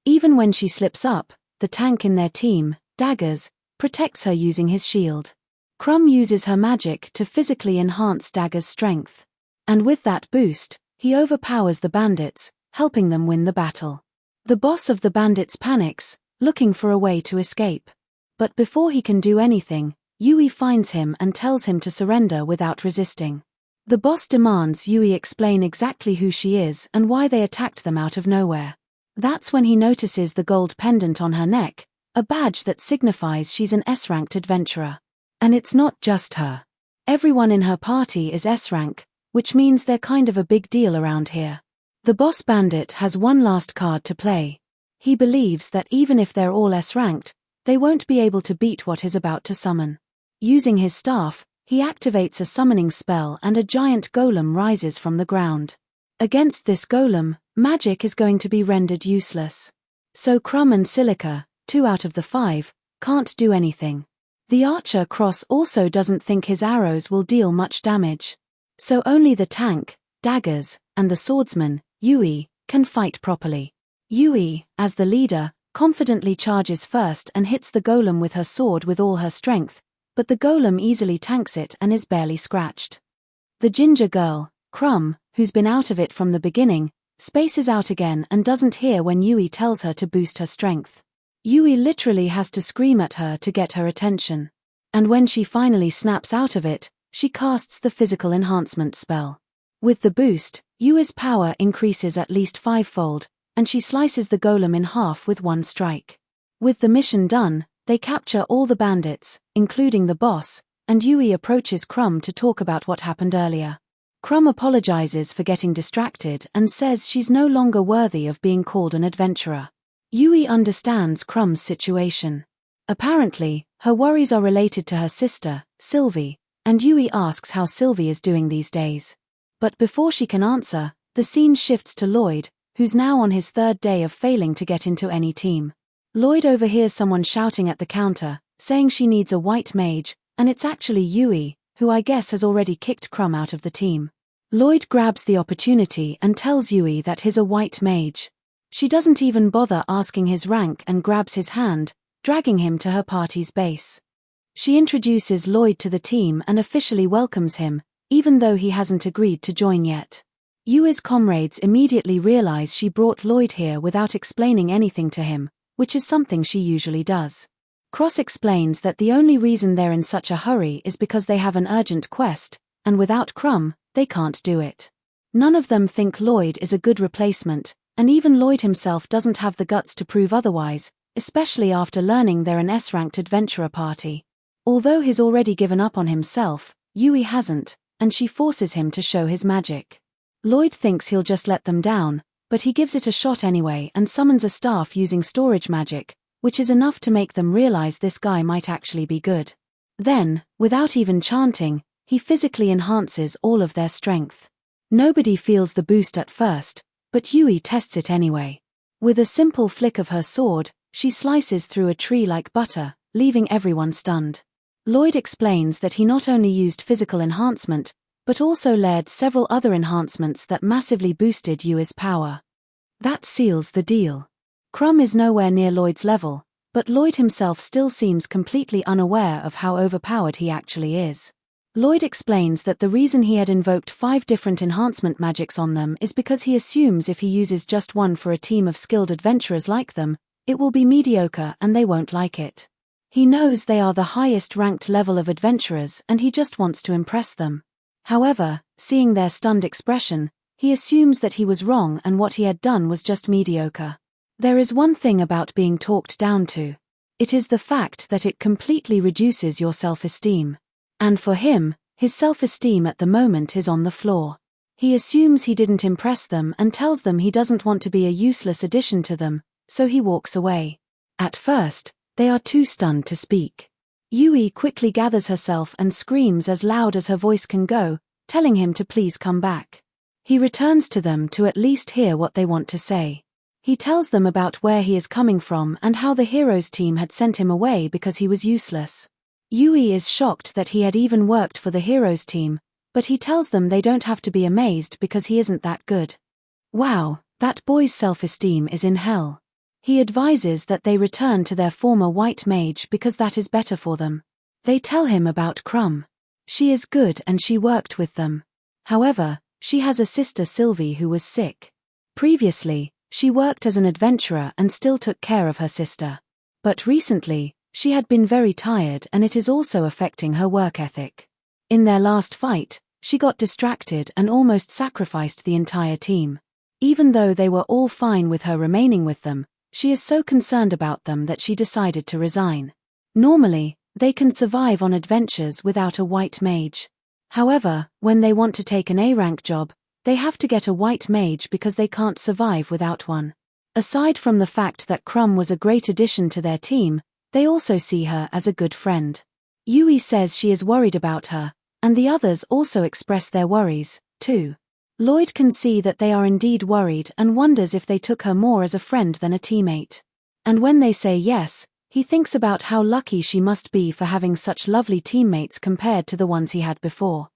Even when she slips up, the tank in their team, Daggers, protects her using his shield. Crumb uses her magic to physically enhance Dagger's strength. And with that boost, he overpowers the bandits, helping them win the battle. The boss of the bandits panics, looking for a way to escape. But before he can do anything, Yui finds him and tells him to surrender without resisting. The boss demands Yui explain exactly who she is and why they attacked them out of nowhere. That's when he notices the gold pendant on her neck, a badge that signifies she's an S-ranked adventurer. And it's not just her. Everyone in her party is S-rank, which means they're kind of a big deal around here. The boss bandit has one last card to play. He believes that even if they're all S-ranked, they won't be able to beat what he's about to summon. Using his staff, he activates a summoning spell and a giant golem rises from the ground. Against this golem, magic is going to be rendered useless. So Crumb and Silica, 2 out of the 5, can't do anything. The archer Cross also doesn't think his arrows will deal much damage. So only the tank, Daggers, and the swordsman, Yui, can fight properly. Yui, as the leader, confidently charges first and hits the golem with her sword with all her strength, but the golem easily tanks it and is barely scratched. The ginger girl, Crumb, who's been out of it from the beginning, spaces out again and doesn't hear when Yui tells her to boost her strength. Yui literally has to scream at her to get her attention. And when she finally snaps out of it, she casts the physical enhancement spell. With the boost, Yui's power increases at least 5-fold, and she slices the golem in half with one strike. With the mission done, they capture all the bandits, including the boss, and Yui approaches Crumb to talk about what happened earlier. Crumb apologizes for getting distracted and says she's no longer worthy of being called an adventurer. Yui understands Crumb's situation. Apparently, her worries are related to her sister, Sylvie, and Yui asks how Sylvie is doing these days. But before she can answer, the scene shifts to Lloyd, who's now on his 3rd day of failing to get into any team. Lloyd overhears someone shouting at the counter, saying she needs a white mage, and it's actually Yui, who I guess has already kicked Crumb out of the team. Lloyd grabs the opportunity and tells Yui that he's a white mage. She doesn't even bother asking his rank and grabs his hand, dragging him to her party's base. She introduces Lloyd to the team and officially welcomes him, even though he hasn't agreed to join yet. Yui's comrades immediately realize she brought Lloyd here without explaining anything to him, which is something she usually does. Cross explains that the only reason they're in such a hurry is because they have an urgent quest, and without Crumb, they can't do it. None of them think Lloyd is a good replacement, and even Lloyd himself doesn't have the guts to prove otherwise, especially after learning they're an S-ranked adventurer party. Although he's already given up on himself, Yui hasn't, and she forces him to show his magic. Lloyd thinks he'll just let them down, but he gives it a shot anyway and summons a staff using storage magic, which is enough to make them realize this guy might actually be good. Then, without even chanting, he physically enhances all of their strength. Nobody feels the boost at first, but Yui tests it anyway. With a simple flick of her sword, she slices through a tree like butter, leaving everyone stunned. Lloyd explains that he not only used physical enhancement, but also layered several other enhancements that massively boosted Yui's power. That seals the deal. Crumb is nowhere near Lloyd's level, but Lloyd himself still seems completely unaware of how overpowered he actually is. Lloyd explains that the reason he had invoked 5 different enhancement magics on them is because he assumes if he uses just one for a team of skilled adventurers like them, it will be mediocre and they won't like it. He knows they are the highest ranked level of adventurers and he just wants to impress them. However, seeing their stunned expression, he assumes that he was wrong and what he had done was just mediocre. There is one thing about being talked down to. It is the fact that it completely reduces your self-esteem. And for him, his self-esteem at the moment is on the floor. He assumes he didn't impress them and tells them he doesn't want to be a useless addition to them, so he walks away. At first, they are too stunned to speak. Yui quickly gathers herself and screams as loud as her voice can go, telling him to please come back. He returns to them to at least hear what they want to say. He tells them about where he is coming from and how the heroes team had sent him away because he was useless. Yui is shocked that he had even worked for the heroes team, but he tells them they don't have to be amazed because he isn't that good. Wow, that boy's self-esteem is in hell. He advises that they return to their former white mage because that is better for them. They tell him about Crumb. She is good and she worked with them. However, she has a sister Sylvie who was sick. Previously, she worked as an adventurer and still took care of her sister. But recently, she had been very tired and it is also affecting her work ethic. In their last fight, she got distracted and almost sacrificed the entire team. Even though they were all fine with her remaining with them, she is so concerned about them that she decided to resign. Normally, they can survive on adventures without a white mage. However, when they want to take an A-rank job, they have to get a white mage because they can't survive without one. Aside from the fact that Crumb was a great addition to their team, they also see her as a good friend. Yui says she is worried about her, and the others also express their worries, too. Lloyd can see that they are indeed worried and wonders if they took her more as a friend than a teammate. And when they say yes, he thinks about how lucky she must be for having such lovely teammates compared to the ones he had before.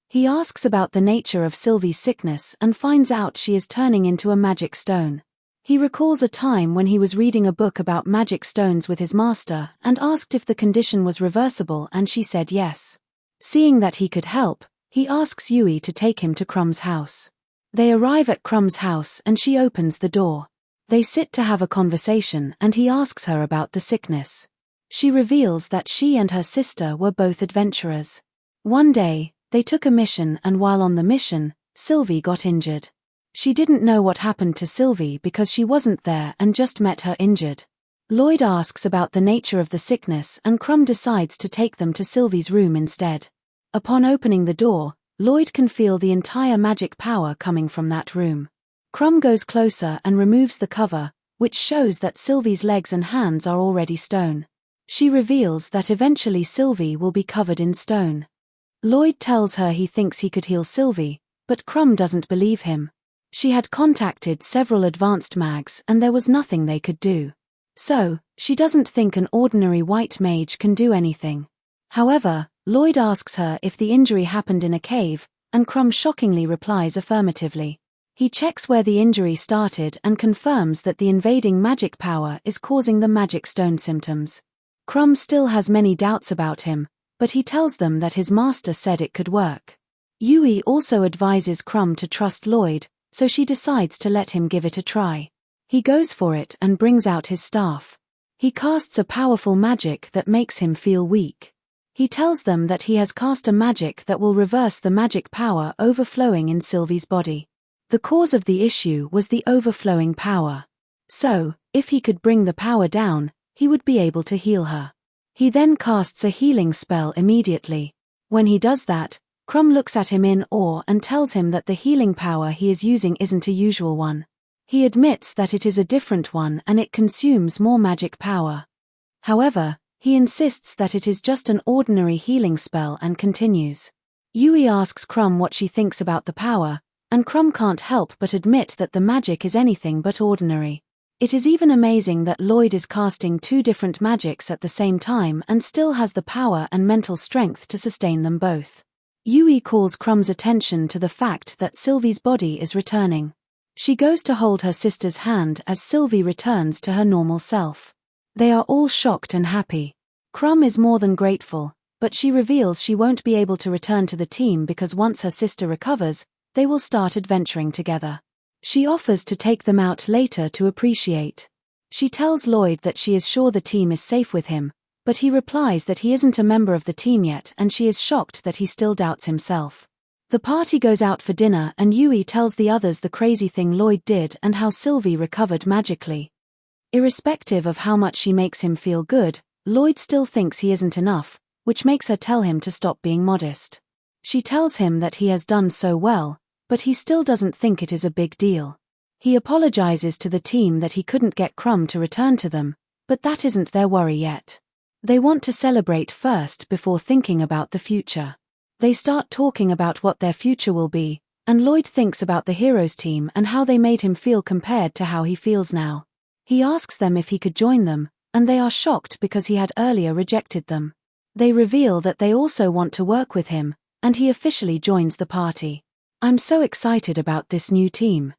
He asks about the nature of Sylvie's sickness and finds out she is turning into a magic stone. He recalls a time when he was reading a book about magic stones with his master and asked if the condition was reversible and she said yes. Seeing that he could help, he asks Yui to take him to Crumb's house. They arrive at Crumb's house and she opens the door. They sit to have a conversation and he asks her about the sickness. She reveals that she and her sister were both adventurers. One day, they took a mission and while on the mission, Sylvie got injured. She didn't know what happened to Sylvie because she wasn't there and just met her injured. Lloyd asks about the nature of the sickness and Crumb decides to take them to Sylvie's room instead. Upon opening the door, Lloyd can feel the entire magic power coming from that room. Crumb goes closer and removes the cover, which shows that Sylvie's legs and hands are already stone. She reveals that eventually Sylvie will be covered in stone. Lloyd tells her he thinks he could heal Sylvie, but Crumb doesn't believe him. She had contacted several advanced mags and there was nothing they could do. So, she doesn't think an ordinary white mage can do anything. However, Lloyd asks her if the injury happened in a cave, and Crumb shockingly replies affirmatively. He checks where the injury started and confirms that the invading magic power is causing the magic stone symptoms. Crumb still has many doubts about him, but he tells them that his master said it could work. Yui also advises Crumb to trust Lloyd, so she decides to let him give it a try. He goes for it and brings out his staff. He casts a powerful magic that makes him feel weak. He tells them that he has cast a magic that will reverse the magic power overflowing in Sylvie's body. The cause of the issue was the overflowing power. So, if he could bring the power down, he would be able to heal her. He then casts a healing spell immediately. When he does that, Crumb looks at him in awe and tells him that the healing power he is using isn't a usual one. He admits that it is a different one and it consumes more magic power. However, he insists that it is just an ordinary healing spell and continues. Yui asks Crumb what she thinks about the power, and Crumb can't help but admit that the magic is anything but ordinary. It is even amazing that Lloyd is casting two different magics at the same time and still has the power and mental strength to sustain them both. Yui calls Crumb's attention to the fact that Sylvie's body is returning. She goes to hold her sister's hand as Sylvie returns to her normal self. They are all shocked and happy. Crumb is more than grateful, but she reveals she won't be able to return to the team because once her sister recovers, they will start adventuring together. She offers to take them out later to appreciate. She tells Lloyd that she is sure the team is safe with him, but he replies that he isn't a member of the team yet and she is shocked that he still doubts himself. The party goes out for dinner and Yui tells the others the crazy thing Lloyd did and how Sylvie recovered magically. Irrespective of how much she makes him feel good, Lloyd still thinks he isn't enough, which makes her tell him to stop being modest. She tells him that he has done so well, but he still doesn't think it is a big deal. He apologizes to the team that he couldn't get Crumb to return to them, but that isn't their worry yet. They want to celebrate first before thinking about the future. They start talking about what their future will be, and Lloyd thinks about the heroes team and how they made him feel compared to how he feels now. He asks them if he could join them, and they are shocked because he had earlier rejected them. They reveal that they also want to work with him, and he officially joins the party. I'm so excited about this new team.